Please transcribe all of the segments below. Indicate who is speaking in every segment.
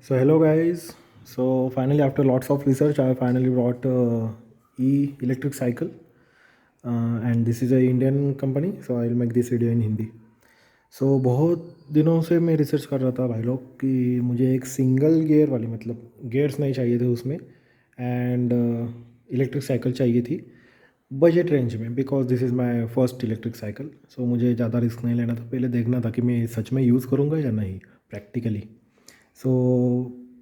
Speaker 1: So hello guys. So finally, after lots of research, I finally brought electric cycle, and this is a Indian company. So I'll make this video in Hindi. So बहुत दिनों से मैं research कर रहा था भाई लोग कि मुझे एक सिंगल गियर वाली मतलब गियर्स नहीं चाहिए थे उसमें, एंड इलेक्ट्रिक साइकिल चाहिए थी बजट रेंज में, because this is my first electric cycle. So मुझे ज़्यादा रिस्क नहीं लेना था, पहले देखना था कि मैं सच में यूज़ करूँगा या नहीं प्रैक्टिकली. सो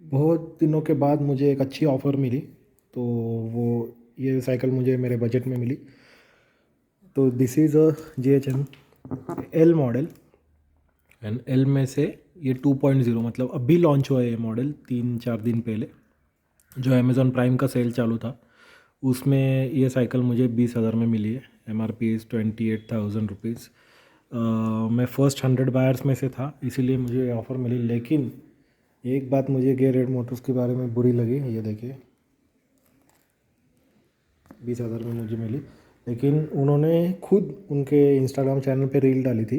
Speaker 1: बहुत दिनों के बाद मुझे एक अच्छी ऑफ़र मिली, तो वो ये साइकिल मुझे मेरे बजट में मिली. तो this is a JHM L model, and L में से ये 2.0 मतलब अभी लॉन्च हुआ है ये मॉडल 3-4 दिन पहले. जो अमेज़ॉन प्राइम का सेल चालू था उसमें ये साइकिल मुझे 20,000 में मिली है. MRP is 28,000 rupees. मैं फर्स्ट 100 बायर्स में से था, इसीलिए मुझे ऑफ़र मिली. लेकिन एक बात मुझे गे रेड मोटर्स के बारे में बुरी लगी. ये देखिए 20,000 में मुझे मिली, लेकिन उन्होंने खुद उनके इंस्टाग्राम चैनल पे रील डाली थी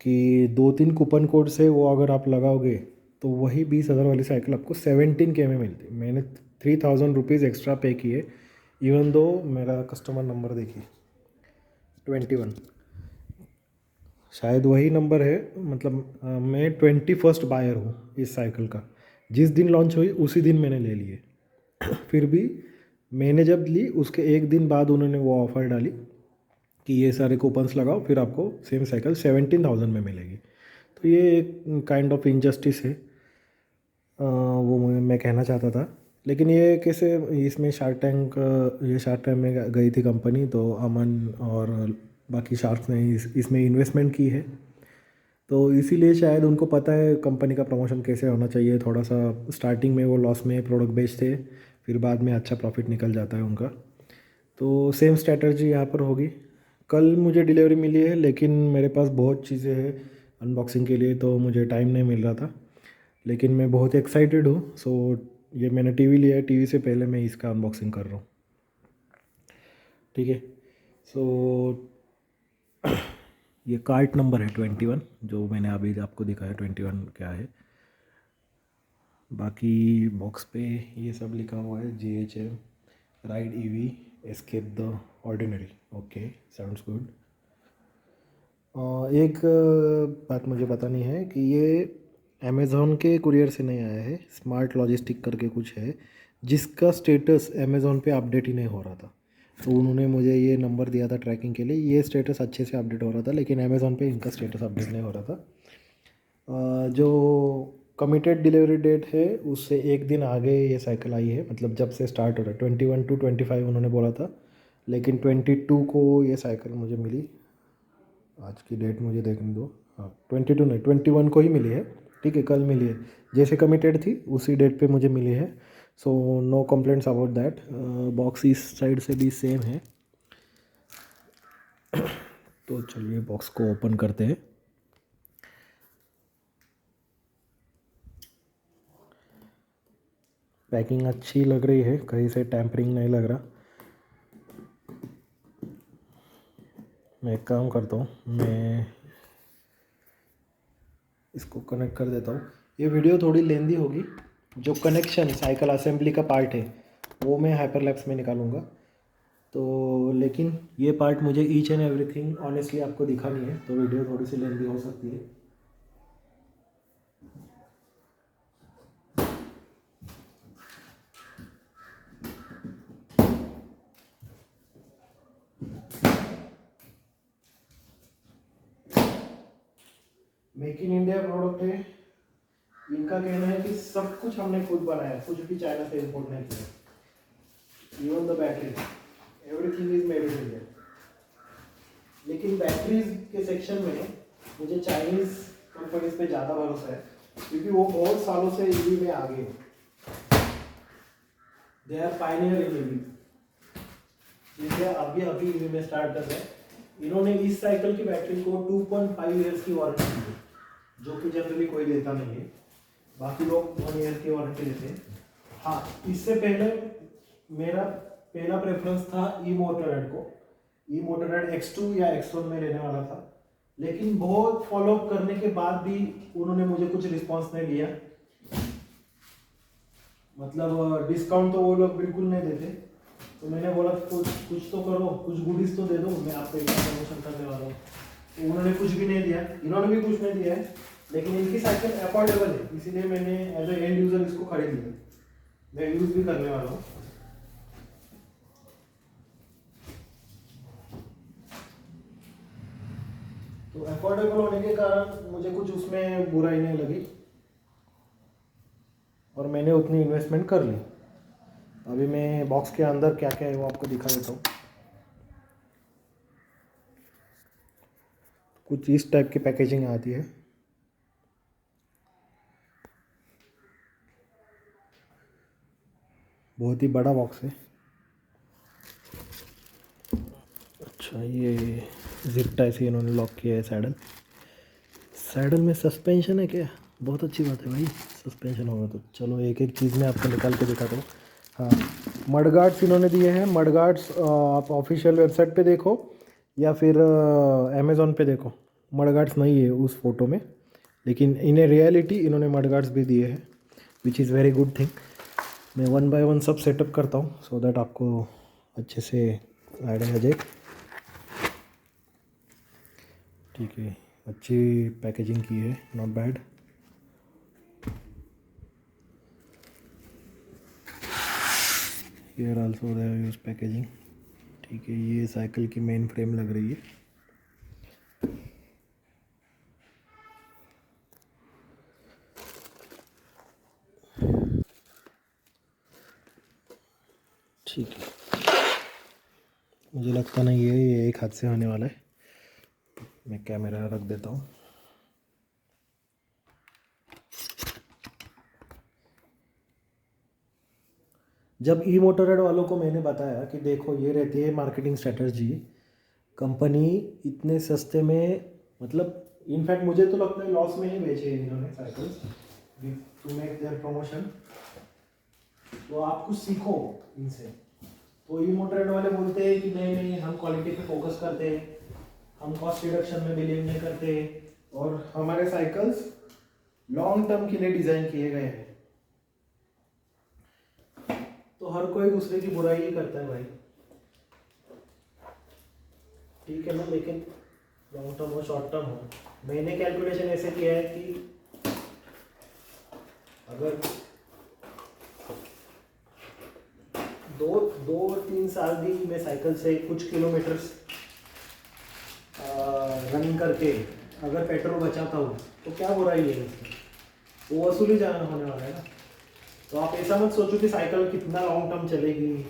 Speaker 1: कि 2-3 कूपन कोड से वो अगर आप लगाओगे तो वही 20,000 वाली साइकिल आपको 17K में मिलती. मैंने 3,000 रुपीज़ एक्स्ट्रा पे किए, इवन दो मेरा कस्टमर नंबर देखिए 21, शायद वही नंबर है. मतलब मैं 21st बायर हूँ इस साइकिल का. जिस दिन लॉन्च हुई उसी दिन मैंने ले लिए. फिर भी मैंने जब ली उसके एक दिन बाद उन्होंने वो ऑफ़र डाली कि ये सारे कूपन्स लगाओ फिर आपको सेम साइकिल 17,000 में मिलेगी. तो ये एक काइंड ऑफ इनजस्टिस है, वो मैं कहना चाहता था. लेकिन ये कैसे इसमें शार्क टैंक में गई थी कंपनी, तो अमन और बाकी शार्क्स ने इसमें इन्वेस्टमेंट की है. तो इसीलिए शायद उनको पता है कंपनी का प्रमोशन कैसे होना चाहिए. थोड़ा सा स्टार्टिंग में वो लॉस में प्रोडक्ट बेचते हैं, फिर बाद में अच्छा प्रॉफिट निकल जाता है उनका. तो सेम स्ट्रैटेजी यहाँ पर होगी. कल मुझे डिलीवरी मिली है, लेकिन मेरे पास बहुत चीज़ें हैं अनबॉक्सिंग के लिए, तो मुझे टाइम नहीं मिल रहा था. लेकिन मैं बहुत एक्साइटेड हूँ. सो ये मैंने टीवी लिया है, टीवी से पहले मैं इसका अनबॉक्सिंग कर रहा हूँ. ठीक है. सो ये कार्ट नंबर है 21, जो मैंने अभी आपको दिखाया 21 क्या है. बाकी बॉक्स पे ये सब लिखा हुआ है JHM ride EV escape the ordinary. Okay, sounds good. एक बात मुझे पता नहीं है कि ये अमेज़ॉन के कुरियर से नहीं आया है. स्मार्ट लॉजिस्टिक करके कुछ है जिसका स्टेटस अमेज़ॉन पे अपडेट ही नहीं हो रहा था. तो उन्होंने मुझे ये नंबर दिया था ट्रैकिंग के लिए. ये स्टेटस अच्छे से अपडेट हो रहा था, लेकिन अमेज़ॉन पे इनका स्टेटस अपडेट नहीं हो रहा था. जो कमिटेड डिलीवरी डेट है उससे एक दिन आगे ये साइकिल आई है. मतलब जब से स्टार्ट हो रहा है 21 to 25 उन्होंने बोला था, लेकिन 22 को ये साइकिल मुझे मिली. आज की डेट मुझे देखने दो. हाँ, 22 नहीं 21 को ही मिली है. ठीक है, कल मिली है. जैसे कमिटेड थी उसी डेट पे मुझे मिली है. So no complaints about that. Box इस साइड से भी सेम है. तो चलिए बॉक्स को ओपन करते हैं. पैकिंग अच्छी लग रही है, कहीं से टैम्परिंग नहीं लग रहा. मैं एक काम करता हूँ, मैं इसको कनेक्ट कर देता हूँ. ये वीडियो थोड़ी लेंदी होगी. जो कनेक्शन साइकिल असेंबली का पार्ट है वो मैं हाइपरलैप्स में निकालूंगा. तो लेकिन ये पार्ट मुझे ईच एंड एवरीथिंग ऑनेस्टली आपको दिखानी है, तो वीडियो थोड़ी सी लेंदी हो सकती है. मेक इन इंडिया प्रोडक्ट है. इनका कहना है कि सब कुछ हमने खुद बनाया, कुछ भी चाइना से इम्पोर्ट नहीं किया. Even the battery, everything is made in India. लेकिन बैटरीज के सेक्शन में मुझे चाइनीज़ कंपनीज पे ज़्यादा भरोसा है, क्योंकि वो बहुत सालों से ईवी में आगे हैं. They are pioneer in EV. India अभी अभी ईवी में स्टार्ट कर रहे हैं. इन्होंने इस साइकिल की बैटरी को 2.5 ईयर्स की वारंटी दी है, जो कि जनरली कोई देता नहीं है. बाकी लोग 1 ईयर की वारंटी देते हैं. हाँ, इससे पहले मेरा पहला प्रेफरेंस था ई मोटोरेड को. ई मोटोरेड X2 या X1 में लेने वाला था, लेकिन बहुत फॉलोअप करने के बाद भी उन्होंने मुझे कुछ रिस्पांस नहीं लिया. मतलब डिस्काउंट तो वो लोग बिल्कुल नहीं देते, तो मैंने बोला कुछ कुछ तो करो, कुछ गुडीज तो दे दो, मैं आपको एक प्रमोशन करने वाला हूँ। तो उन्होंने कुछ भी नहीं दिया, इन्होंने भी कुछ नहीं दिया है, लेकिन इनकी साइकिल अफोर्डेबल है, इसीलिए मैंने एज ए एंड यूज़र इसको खरीद लिया, मैं यूज़ भी करने वाला हूँ। तो अफोर्डेबल होने के कारण मुझे कुछ उसमें बुराई नहीं लगी और मैंने उतनी इन्वेस्टमेंट कर ली। अभी मैं बॉक्स के अंदर क्या क्या है वो आपको दिखा देता हूँ। कुछ इस टाइप की पैकेजिंग आती है। बहुत ही बड़ा बॉक्स है। अच्छा, ये जिप टाइप से इन्होंने लॉक किया है सैडल। सैडल में सस्पेंशन है क्या? बहुत अच्छी बात है भाई, सस्पेंशन होगा तो। चलो एक एक चीज़ में आपको निकाल के दिखाता हूँ। हाँ, मड गार्ड्स इन्होंने दिए हैं। मड गार्ड्स आप ऑफिशियल वेबसाइट पे देखो या फिर अमेज़ॉन पे देखो, मड गार्ड्स नहीं है उस फोटो में, लेकिन इन रियलिटी इन्होंने मड गार्ड्स भी दिए हैं, which is very good thing. मैं वन बाय वन सब सेटअप करता हूँ सो दैट आपको अच्छे से आइडिया आ जाए। ठीक है, अच्छी पैकेजिंग की है, not bad. Here also they use packaging. ठीक है, ये साइकिल की मेन फ्रेम लग रही है। ठीक है, मुझे लगता नहीं है ये एक हाथ से होने वाला है। मैं कैमरा रख देता हूँ। जब ई मोटोरेड वालों को मैंने बताया कि देखो ये रहती है मार्केटिंग स्ट्रेटजी, कंपनी इतने सस्ते में, मतलब इनफैक्ट मुझे तो लगता है लॉस में ही बेचे हैं इन्होंने cycles to make their promotion. तो आप कुछ सीखो इनसे। तो ई मोटोरेड वाले बोलते हैं कि नहीं नहीं, हम क्वालिटी पे फोकस करते हैं, हम कॉस्ट रिडक्शन में बिलीव नहीं करते, और हमारे साइकिल्स लॉन्ग टर्म के लिए डिज़ाइन किए गए हैं। तो हर कोई दूसरे की बुराई ही करता है भाई, ठीक है ना, लेकिन लॉन्ग टर्म हो शॉर्ट टर्म हो, मैंने कैलकुलेशन ऐसे किया है कि अगर दो दो 3 साल भी मैं साइकिल से कुछ किलोमीटर्स रनिंग करके अगर पेट्रोल बचाता हूँ तो क्या बुराई है इसमें, वो वसूली जाना होने वाला है ना। तो आप ऐसा मत सोचो कि साइकिल कितना लॉन्ग टर्म चलेगी,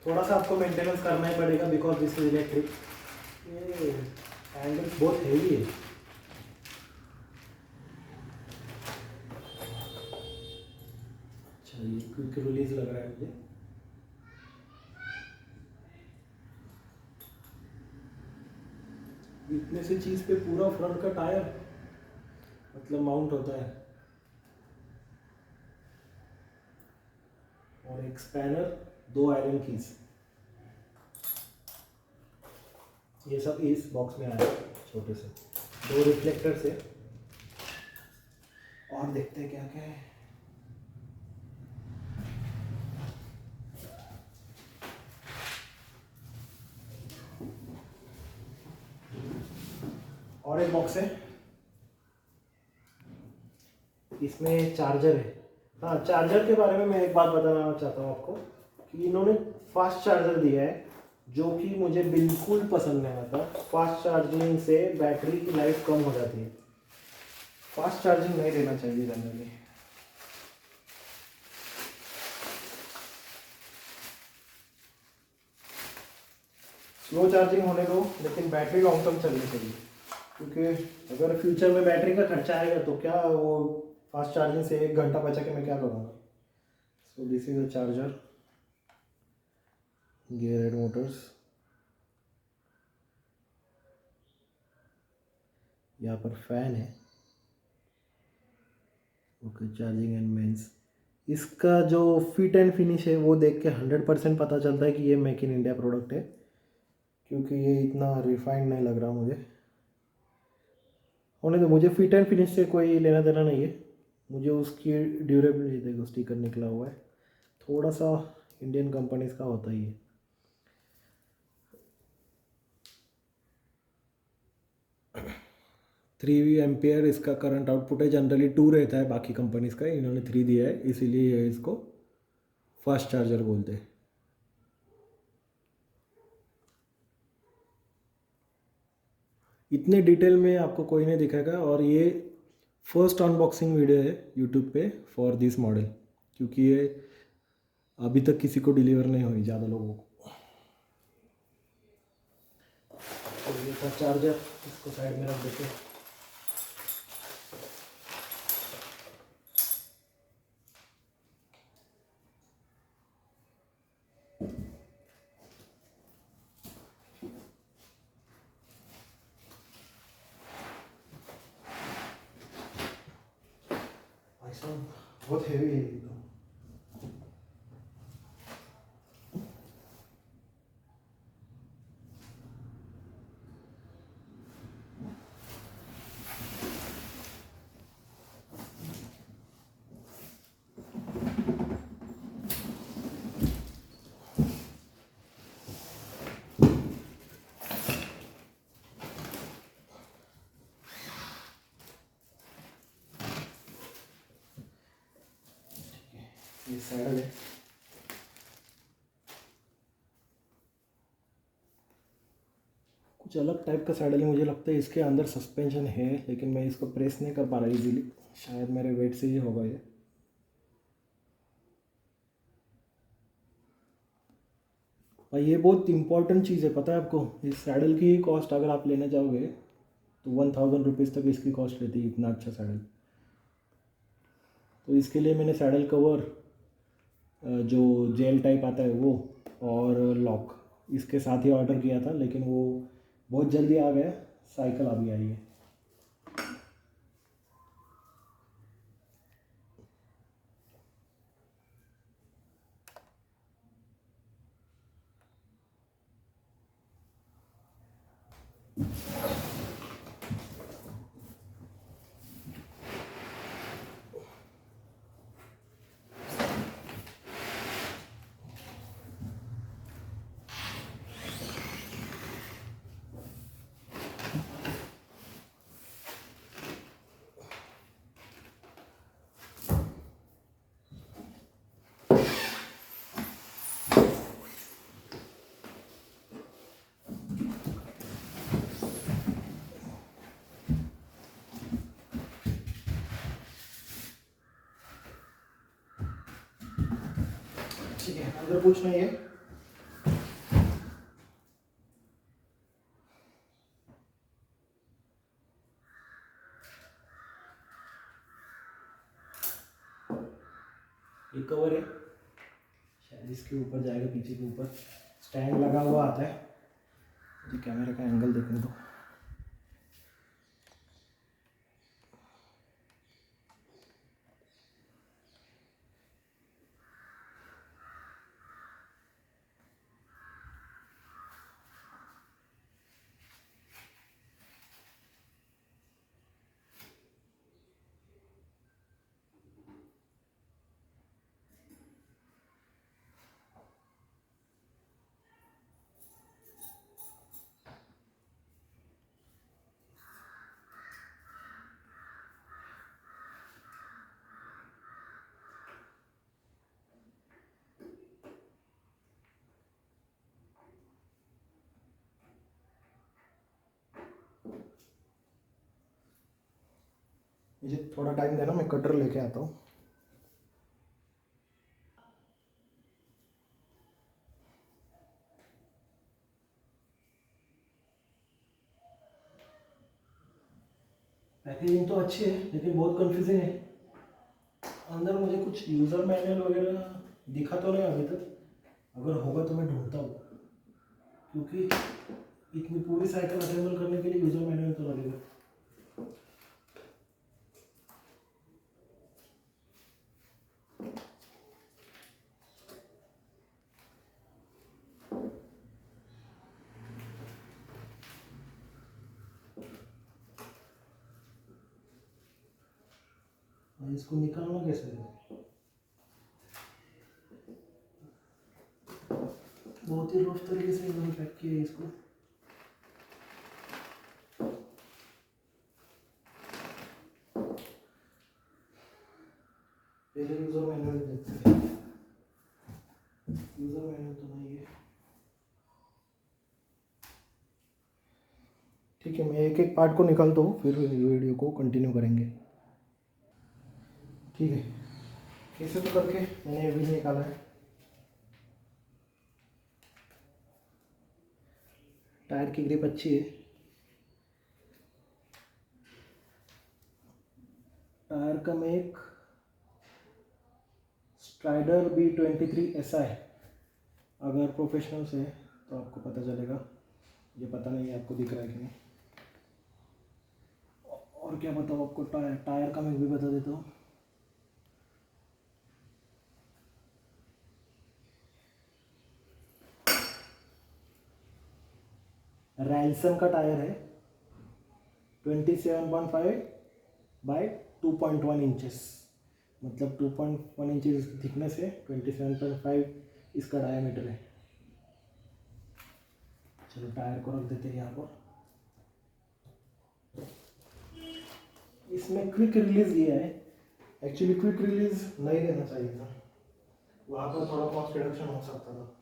Speaker 1: थोड़ा सा आपको मेंटेनेंस करना ही पड़ेगा बिकॉज दिस इज इलेक्ट्रिक। ये हैंडल बहुत हेवी है। अच्छा, ये क्विक रिलीज लग रहा है मुझे। इतने से चीज़ पे पूरा फ्रंट का टायर मतलब माउंट होता है, और एक स्पैनर, 2 आयरन कीज, ये सब इस बॉक्स में आया है छोटे से। 2 रिफ्लेक्टर से। और देखते हैं क्या क्या है। और एक बॉक्स है, इसमें चार्जर है। हाँ, चार्जर के बारे में मैं एक बात बताना चाहता हूँ आपको कि इन्होंने फास्ट चार्जर दिया है जो कि मुझे बिल्कुल पसंद नहीं आता। फास्ट चार्जिंग से बैटरी की लाइफ कम हो जाती है, फास्ट चार्जिंग नहीं देना चाहिए जनरली। स्लो चार्जिंग होने दो, लेकिन बैटरी लॉन्ग टर्म चलनी चाहिए, क्योंकि अगर फ्यूचर में बैटरी का खर्चा आएगा तो क्या वो फास्ट चार्जिंग से 1 घंटा बचा के मैं क्या करूँगा। So this is a charger, gear head motors, यहाँ पर फैन है। Okay, charging and mains. इसका जो फिट एंड फिनिश है वो देख के 100% पता चलता है कि ये मेक इन इंडिया प्रोडक्ट है, क्योंकि ये इतना रिफाइंड नहीं लग रहा मुझे। होने दो, मुझे फिट एंड फिनिश से कोई लेना देना नहीं है, मुझे उसकी ड्यूरेबिलिटी देखो, स्टिकर निकला हुआ है, थोड़ा सा इंडियन कंपनीज का होता ही है। थ्री एम्पियर इसका करंट आउटपुट है, जनरली 2 रहता है बाकी कंपनीज का, इन्होंने 3 दिया है, इसीलिए इसको फास्ट चार्जर बोलते हैं। इतने डिटेल में आपको कोई नहीं दिखाएगा, और ये फर्स्ट अनबॉक्सिंग वीडियो है यूट्यूब पे फॉर दिस मॉडल, क्योंकि ये अभी तक किसी को डिलीवर नहीं हुई ज़्यादा लोगों को। तो ये था चार्जर, इसको साइड में रख देते हैं। ऐसा बहुत हेवी है ये तो। ये सैडल है, कुछ अलग टाइप का सैडल है, मुझे लगता है इसके अंदर सस्पेंशन है, लेकिन मैं इसको प्रेस नहीं कर पा रहा इजीली, शायद मेरे वेट से ही होगा ये। भाई ये बहुत इंपॉर्टेंट चीज़ है, पता है आपको, इस सैडल की कॉस्ट अगर आप लेने जाओगे तो 1000 रुपीज़ तक इसकी कॉस्ट रहती है, इतना अच्छा सैडल। तो इसके लिए मैंने सैडल कवर, जो जेल टाइप आता है वो, और लॉक इसके साथ ही ऑर्डर किया था, लेकिन वो बहुत जल्दी आ गया, साइकिल अभी आई है। ठीक है, अंदर कुछ नहीं है। ये कवर है, शायद इसके ऊपर जाएगा, पीछे के ऊपर स्टैंड लगा हुआ आता है। मुझे कैमरे का एंगल देखने दो। मुझे थोड़ा टाइम देना, मैं कटर लेके आता हूँ। पैकेजिंग तो अच्छी है, लेकिन बहुत कंफ्यूजिंग है। अंदर मुझे कुछ यूज़र मैनुअल वगैरह दिखा तो नहीं अभी तक, अगर होगा तो मैं ढूंढता हूँ, क्योंकि इतनी पूरी साइकिल असेंबल करने के लिए यूज़र मैनुअल तो लगेगा। इसको निकालना कैसे है? बहुत ही रफ तरीके से इन्होंने पैक किया है इसको। पहले यूज़र मैनुअल देखते हैं। यूज़र मैनुअल तो नहीं है। ठीक है, मैं एक एक पार्ट को निकालता हूँ, फिर वीडियो को कंटिन्यू करेंगे। ठीक है, कैसे तो करके मैंने ये भी निकाला है। टायर की ग्रिप अच्छी है। टायर का मेक स्ट्राइडर B23 SI। अगर प्रोफेशनल से तो आपको पता चलेगा, ये पता नहीं है आपको दिख रहा है कि नहीं। और क्या बताऊँ आपको, टायर का मैं भी बता देता हूँ। रैलसन का टायर है, 27.5 बाय 2.1 इंचेस, मतलब 2.1 इंचेस इसकी थिकनेस है, 27.5 इसका डायमीटर है। चलो टायर को रख देते हैं यहाँ पर। इसमें क्विक रिलीज दिया है। एक्चुअली क्विक रिलीज नहीं देना चाहिए था, वहाँ पर थोड़ा कॉस्ट रिडक्शन हो सकता था।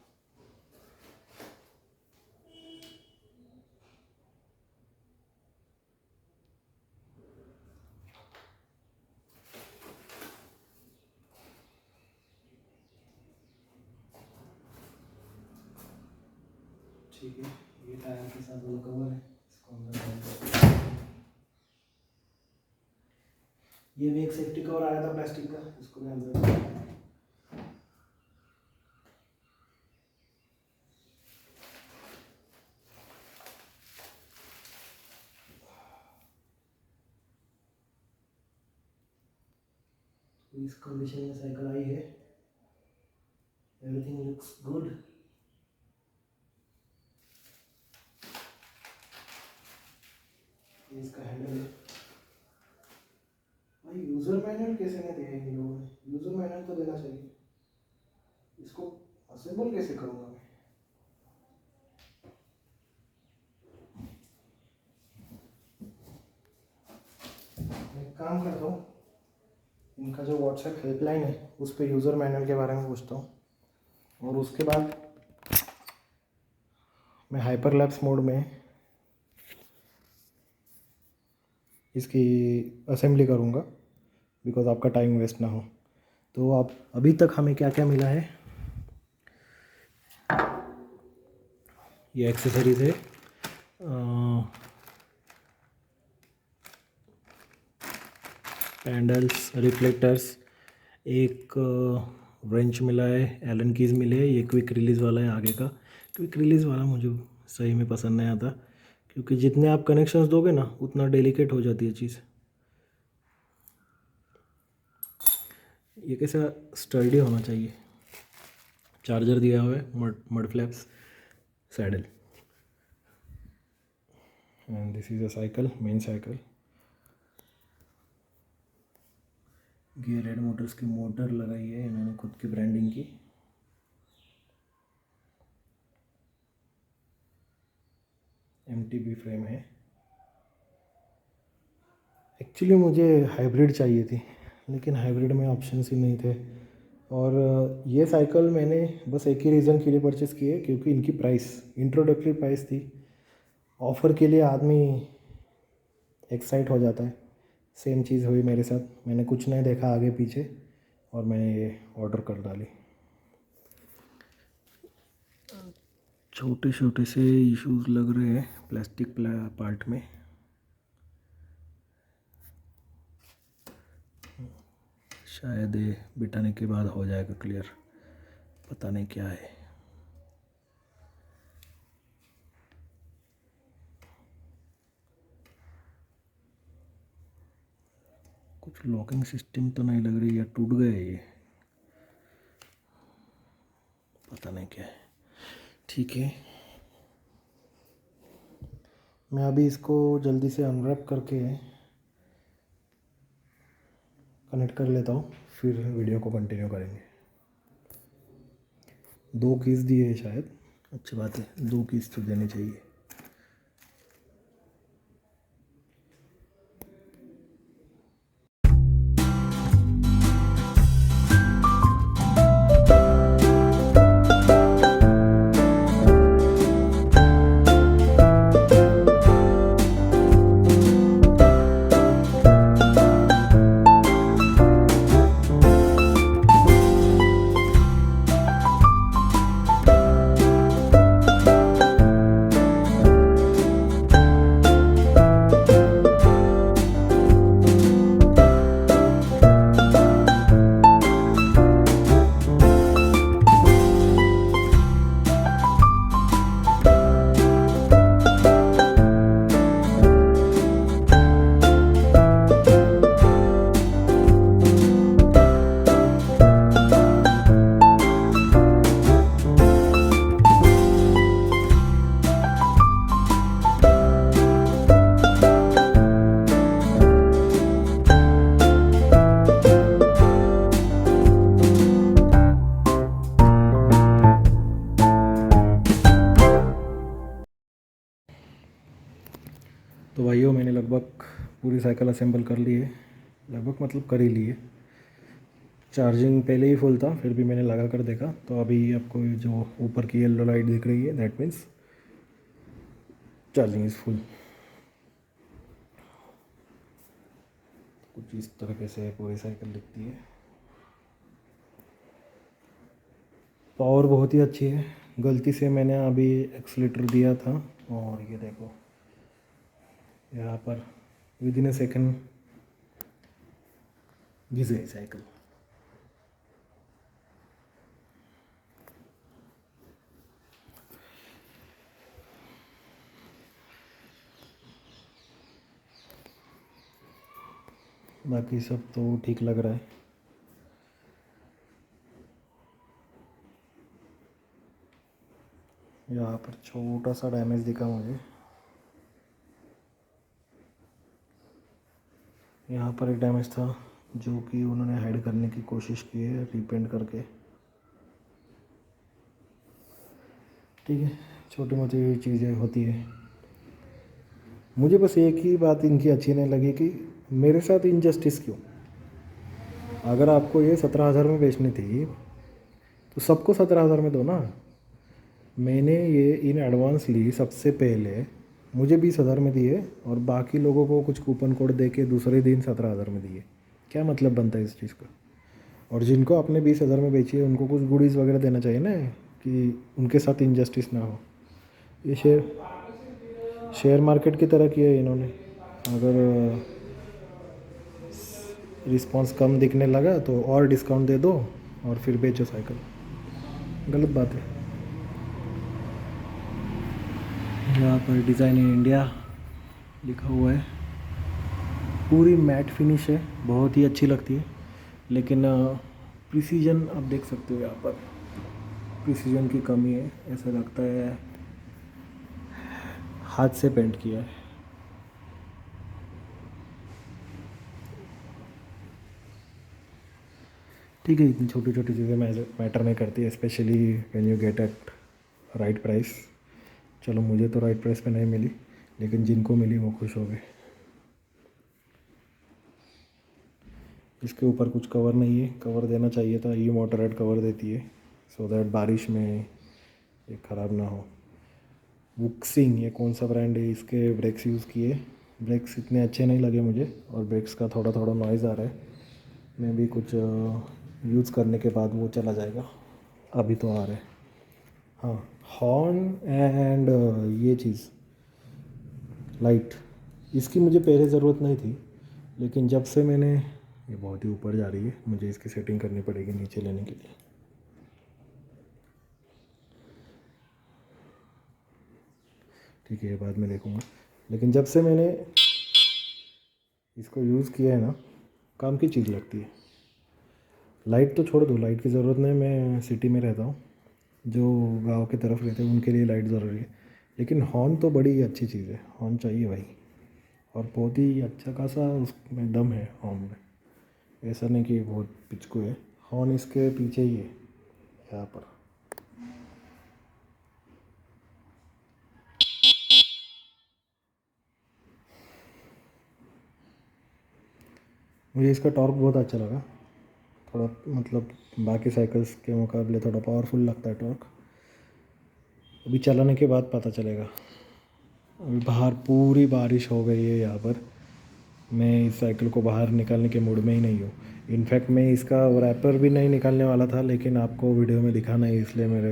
Speaker 1: ठीक है, ये टायर के साथ वो कवर है, इसको अंदर डाल दो। ये भी एक सेफ्टी कवर आया था प्लास्टिक का, इसको मैं अंदर डाल दूँ। इस कंडीशन में साइकिल आई है, एवरीथिंग लुक्स गुड। इसका हैंडल है। भाई यूज़र मैनुअल कैसे नहीं दिया इन लोगों ने? यूज़र मैनुअल तो देना चाहिए। इसको असेंबल कैसे करूँगा मैं? एक काम करता हूँ, इनका जो व्हाट्सएप हेल्पलाइन है उस पर यूज़र मैनुअल के बारे में पूछता हूँ, और उसके बाद मैं हाइपरलैप्स मोड में इसकी असेंबली करूँगा, बिकॉज आपका टाइम वेस्ट ना हो। तो आप अभी तक हमें क्या क्या मिला है, ये एक्सेसरीज है, पैंडल्स, रिफ्लेक्टर्स, एक व्रेंच मिला है, एलन कीज मिले है, ये क्विक रिलीज़ वाला है आगे का। क्विक रिलीज़ वाला मुझे सही में पसंद नहीं आता, क्योंकि जितने आप कनेक्शंस दोगे ना उतना डेलिकेट हो जाती है चीज़। ये कैसा स्टर्डी होना चाहिए। चार्जर दिया हुआ है, mud flaps, saddle, and this is a cycle, main cycle. Gear red Motors की मोटर लगाई है इन्होंने खुद की ब्रांडिंग की। MTB फ्रेम है। एक्चुअली मुझे हाइब्रिड चाहिए थी, लेकिन हाइब्रिड में ऑप्शंस ही नहीं थे। और ये साइकिल मैंने बस एक ही रीज़न के लिए परचेज़ की है, क्योंकि इनकी प्राइस इंट्रोडक्टरी प्राइस थी। ऑफ़र के लिए आदमी एक्साइट हो जाता है। सेम चीज़ हुई मेरे साथ, मैंने कुछ नहीं देखा आगे पीछे और मैंने ये ऑर्डर कर डाली। छोटे छोटे से इश्यूज लग रहे हैं प्लास्टिक पार्ट में। शायद ये बिठाने के बाद हो जाएगा क्लियर, पता नहीं क्या है। कुछ लॉकिंग सिस्टम तो नहीं लग रही, या टूट गए ये, पता नहीं क्या है। ठीक है, मैं अभी इसको जल्दी से अनरैप करके कनेक्ट कर लेता हूँ, फिर वीडियो को कंटिन्यू करेंगे। 2 कीज़ दिए है शायद, अच्छी बात है, 2 कीज़ तो देनी चाहिए। तो भाइयों, मैंने लगभग पूरी साइकिल असेंबल कर ली है, लगभग मतलब कर ही ली है। चार्जिंग पहले ही फुल था, फिर भी मैंने लगा कर देखा, तो अभी आपको जो ऊपर की येलो लाइट दिख रही है, that means charging is full. कुछ इस तरीके से पूरी साइकिल दिखती है। पावर बहुत ही अच्छी है। गलती से मैंने अभी एक्सीलेटर दिया था और ये देखो यहाँ पर विद इन ए सेकेंड घिस गई साइकिल। बाकी सब तो ठीक लग रहा है। यहाँ पर छोटा सा डैमेज दिखा मुझे, यहाँ पर एक डैमेज था जो कि उन्होंने हाइड करने की कोशिश की है रीपेंट करके। ठीक है, छोटी मोटी चीज़ें होती है। मुझे बस एक ही बात इनकी अच्छी नहीं लगी कि मेरे साथ इनजस्टिस क्यों। अगर आपको ये 17,000 में बेचनी थी तो सबको 17,000 में दो ना। मैंने ये इन एडवांस ली सबसे पहले, मुझे 20,000 में दिए और बाकी लोगों को कुछ कूपन कोड दे के दूसरे दिन 17,000 में दिए। क्या मतलब बनता है इस चीज़ का। और जिनको आपने 20,000 में बेची है उनको कुछ गुडीज़ वगैरह देना चाहिए ना, कि उनके साथ इनजस्टिस ना हो। ये शेयर मार्केट की तरह किया है इन्होंने। अगर रिस्पांस कम दिखने लगा तो और डिस्काउंट दे दो और फिर बेचो साइकिल। गलत बात है। यहाँ पर डिज़ाइन इन इंडिया लिखा हुआ है। पूरी मैट फिनिश है, बहुत ही अच्छी लगती है। लेकिन प्रिसीजन आप देख सकते हो, यहाँ पर प्रिसीजन की कमी है। ऐसा लगता है हाथ से पेंट किया है। ठीक है, इतनी छोटी छोटी चीज़ें मैटर नहीं करती, specially when you get at right price. चलो, मुझे तो राइट प्राइस पे नहीं मिली, लेकिन जिनको मिली वो खुश हो गए। इसके ऊपर कुछ कवर नहीं है, कवर देना चाहिए था। ये मोटरेट कवर देती है सो दैट बारिश में ये ख़राब ना हो। वुक्सिंग, ये कौन सा ब्रांड है, इसके ब्रेक्स यूज़ किए। ब्रेक्स इतने अच्छे नहीं लगे मुझे और ब्रेक्स का थोड़ा थोड़ा नॉइज़ आ रहा है। मैं भी कुछ यूज़ करने के बाद वो चला जाएगा, अभी तो आ रहा है। हाँ, हॉर्न एंड ये चीज़ लाइट, इसकी मुझे पहले ज़रूरत नहीं थी, लेकिन जब से मैंने, ये बहुत ही ऊपर जा रही है, मुझे इसकी सेटिंग करनी पड़ेगी नीचे लेने के लिए। ठीक है, ये बाद में देखूँगा। लेकिन जब से मैंने इसको यूज़ किया है ना, काम की चीज़ लगती है। लाइट तो छोड़ दो, लाइट की ज़रूरत नहीं, मैं सिटी में रहता हूँ। जो गांव की तरफ रहते हैं उनके लिए लाइट ज़रूरी है। लेकिन हॉर्न तो बड़ी अच्छी चीज़ है, हॉर्न चाहिए भाई। और बहुत ही अच्छा खासा उसमें दम है हॉर्न में। ऐसा नहीं कि बहुत पिचकू है। हॉर्न इसके पीछे ही है, यहाँ पर। मुझे इसका टॉर्क बहुत अच्छा लगा, थोड़ा मतलब बाकी साइकिल्स के मुकाबले थोड़ा पावरफुल लगता है टॉर्क। अभी चलाने के बाद पता चलेगा। अभी बाहर पूरी बारिश हो गई है यहाँ पर। मैं इस साइकिल को बाहर निकालने के मूड में ही नहीं हूँ। इनफैक्ट मैं इसका रैपर भी नहीं निकालने वाला था, लेकिन आपको वीडियो में दिखाना है इसलिए मेरे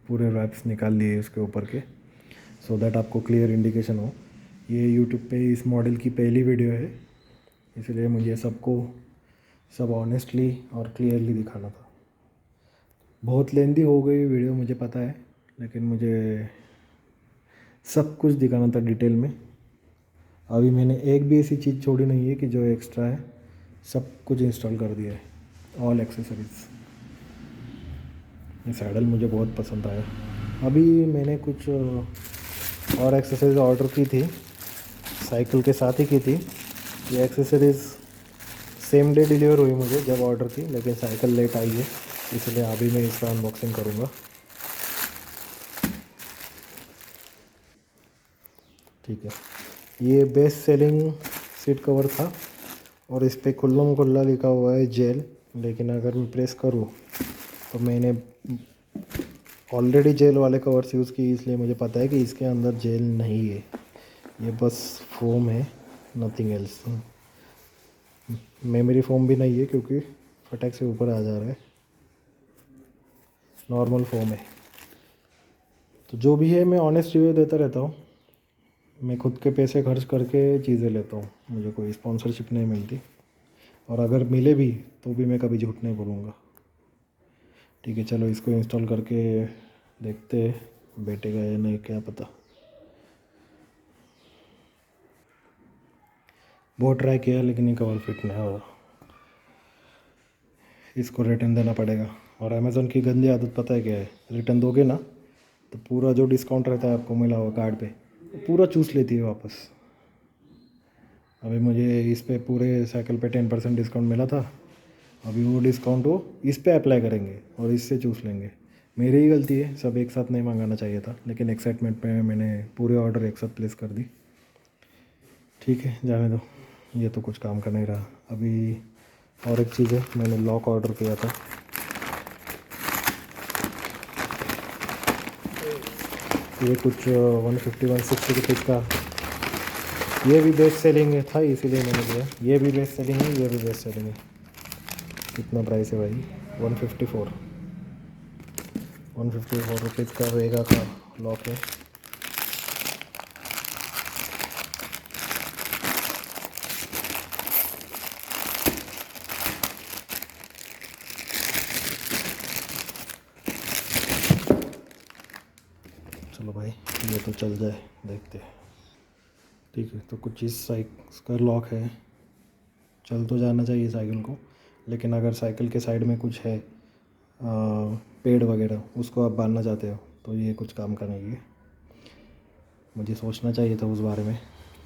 Speaker 1: पूरे रैप्स निकाल लिए उसके ऊपर के, सो दैट आपको क्लियर इंडिकेशन हो। ये यूट्यूब पे इस मॉडल की पहली वीडियो है, इसलिए मुझे सबको सब ऑनेस्टली और क्लियरली दिखाना था। बहुत लेंदी हो गई वीडियो मुझे पता है, लेकिन मुझे सब कुछ दिखाना था डिटेल में। अभी मैंने एक भी ऐसी चीज़ छोड़ी नहीं है कि जो एक्स्ट्रा है, सब कुछ इंस्टॉल कर दिया है, ऑल एक्सेसरीज़। ये सैडल मुझे बहुत पसंद आया। अभी मैंने कुछ और एक्सेसरीज ऑर्डर की थी, साइकिल के साथ ही की थी। ये एक्सेसरीज़ सेम डे डिलीवर हुई मुझे जब ऑर्डर की, लेकिन साइकिल लेट आई है, इसलिए अभी मैं इसका अनबॉक्सिंग करूँगा। ठीक है, ये बेस्ट सेलिंग सीट कवर था और इस पर खुल्लम खुल्ला लिखा हुआ है जेल, लेकिन अगर मैं प्रेस करूँ तो मैंने ऑलरेडी जेल वाले कवर्स यूज़ किए, इसलिए मुझे पता है कि इसके अंदर जेल नहीं है, ये बस फोम है, नथिंग एल्स। मेमोरी फोम भी नहीं है क्योंकि फटक से ऊपर आ जा रहा है, नॉर्मल फोम है। तो जो भी है मैं ऑनेस्ट रिव्यू देता रहता हूँ। मैं खुद के पैसे खर्च करके चीज़ें लेता हूँ, मुझे कोई स्पॉन्सरशिप नहीं मिलती, और अगर मिले भी तो भी मैं कभी झूठ नहीं बोलूँगा। ठीक है, चलो इसको इंस्टॉल करके देखते हैं बैठेगा या नहीं, क्या पता। बहुत ट्राई किया लेकिन ये कवर फिट नहीं हो रहा, इसको रिटर्न देना पड़ेगा। और अमेज़ॉन की गंदी आदत पता है क्या है, रिटर्न दोगे ना तो पूरा जो डिस्काउंट रहता है आपको मिला हुआ कार्ड पे, पूरा चूस लेती है वापस। अभी मुझे इस पे पूरे साइकिल पे 10% डिस्काउंट मिला था, अभी वो डिस्काउंट वो इस पे अप्लाई करेंगे और इससे चूस लेंगे। मेरी ही गलती है, सब एक साथ नहीं मंगाना चाहिए था, लेकिन एक्साइटमेंट में मैंने पूरे ऑर्डर एक साथ प्लेस कर दी। ठीक है, जाने दो, ये तो कुछ काम का नहीं रहा। अभी और एक चीज़ है, मैंने लॉक ऑर्डर किया था, ये कुछ 150-160 रुपीज़ का। ये भी बेस्ट सेलिंग है था, इसीलिए मैंने लिया। ये भी बेस्ट सेलिंग है, ये भी बेस्ट सेलिंग है। कितना प्राइस है भाई, 154 रुपीज़ का वेगा का लॉक है। चलो भाई, ये तो चल जाए, देखते हैं। ठीक है, तो कुछ इस साइकिल का लॉक है, चल तो जाना चाहिए साइकिल को, लेकिन अगर साइकिल के साइड में कुछ है पेड़ वगैरह, उसको आप बांधना चाहते हो तो ये कुछ काम का नहीं है। मुझे सोचना चाहिए था उस बारे में,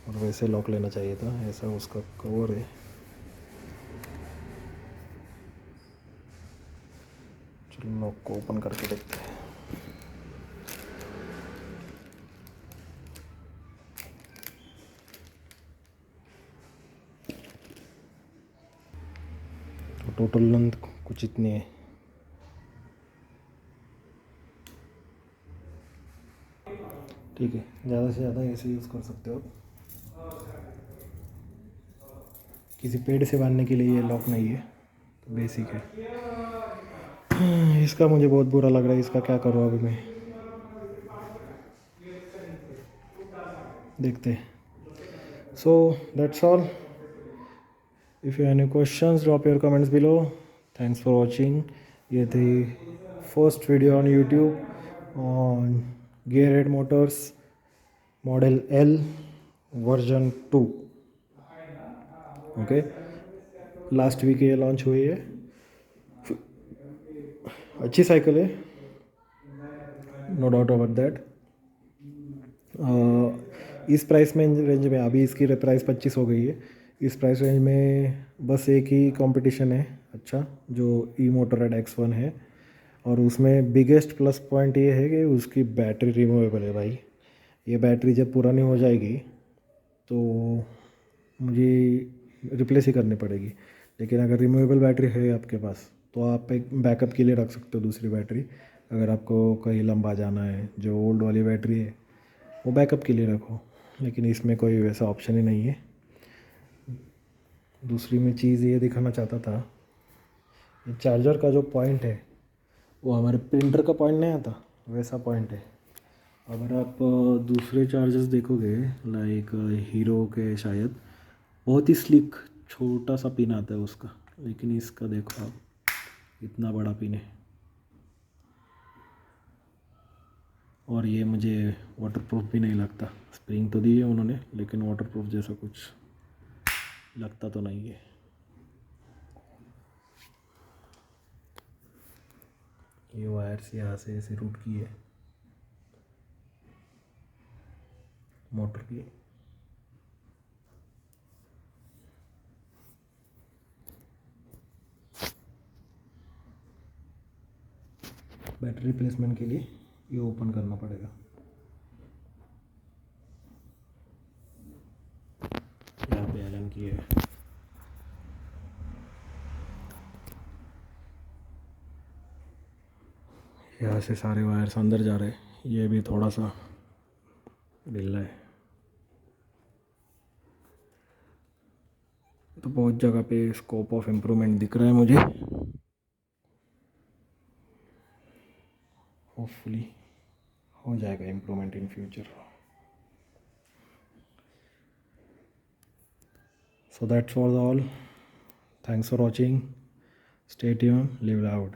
Speaker 1: और वैसे लॉक लेना चाहिए था। ऐसा उसका कवर है, चलो लॉक को ओपन करके देखते हैं। तो टोटल लेंथ कुछ इतनी है। ठीक है, ज़्यादा से ज़्यादा ऐसे यूज़ कर सकते हो। किसी पेड़ से बांधने के लिए ये लॉक नहीं है, तो बेसिक है। इसका मुझे बहुत बुरा लग रहा है, इसका क्या करूँ अभी मैं, देखते हैं। So that's all. If you any questions drop your comments below. Thanks for watching. ये थी first video on YouTube on Gearhead Motors model L version 2। Okay, last week ये लॉन्च हुई है, अच्छी साइकिल है, नो डाउट अबाउट दैट। इस price में range में अभी इसकी प्राइस 25 हो गई है, इस प्राइस रेंज में बस एक ही कंपटीशन है अच्छा, जो ई मोटोरेड X1 है, और उसमें बिगेस्ट प्लस पॉइंट ये है कि उसकी बैटरी रिमूवेबल है भाई। ये बैटरी जब पुरानी हो जाएगी तो मुझे रिप्लेस ही करनी पड़ेगी। लेकिन अगर रिमूवेबल बैटरी है आपके पास तो आप एक बैकअप के लिए रख सकते हो दूसरी बैटरी। अगर आपको कहीं लंबा जाना है, जो ओल्ड वाली बैटरी है वो बैकअप के लिए रखो, लेकिन इसमें कोई वैसा ऑप्शन ही नहीं है। दूसरी मैं चीज़ ये दिखाना चाहता था, ये चार्जर का जो पॉइंट है वो हमारे प्रिंटर का पॉइंट नहीं आता, वैसा पॉइंट है। अगर आप दूसरे चार्जर्स देखोगे लाइक हीरो के शायद, बहुत ही स्लिक छोटा सा पिन आता है उसका, लेकिन इसका देखो आप इतना बड़ा पिन है। और ये मुझे वाटरप्रूफ भी नहीं लगता। स्प्रिंग तो दी है उन्होंने, लेकिन वाटरप्रूफ जैसा कुछ लगता तो नहीं है। ये वायर्स यहाँ से ऐसे रूट की है मोटर की। बैटरी रिप्लेसमेंट के लिए ये ओपन करना पड़ेगा। यहाँ पे एलन की है। यहाँ से सारे वायर्स अंदर जा रहे हैं। ये भी थोड़ा सा ढीला है, तो बहुत जगह पे स्कोप ऑफ इम्प्रूवमेंट दिख रहा है मुझे। होपफुली हो जाएगा improvement in future. So that's all. Thanks for watching. Stay tuned. Live loud.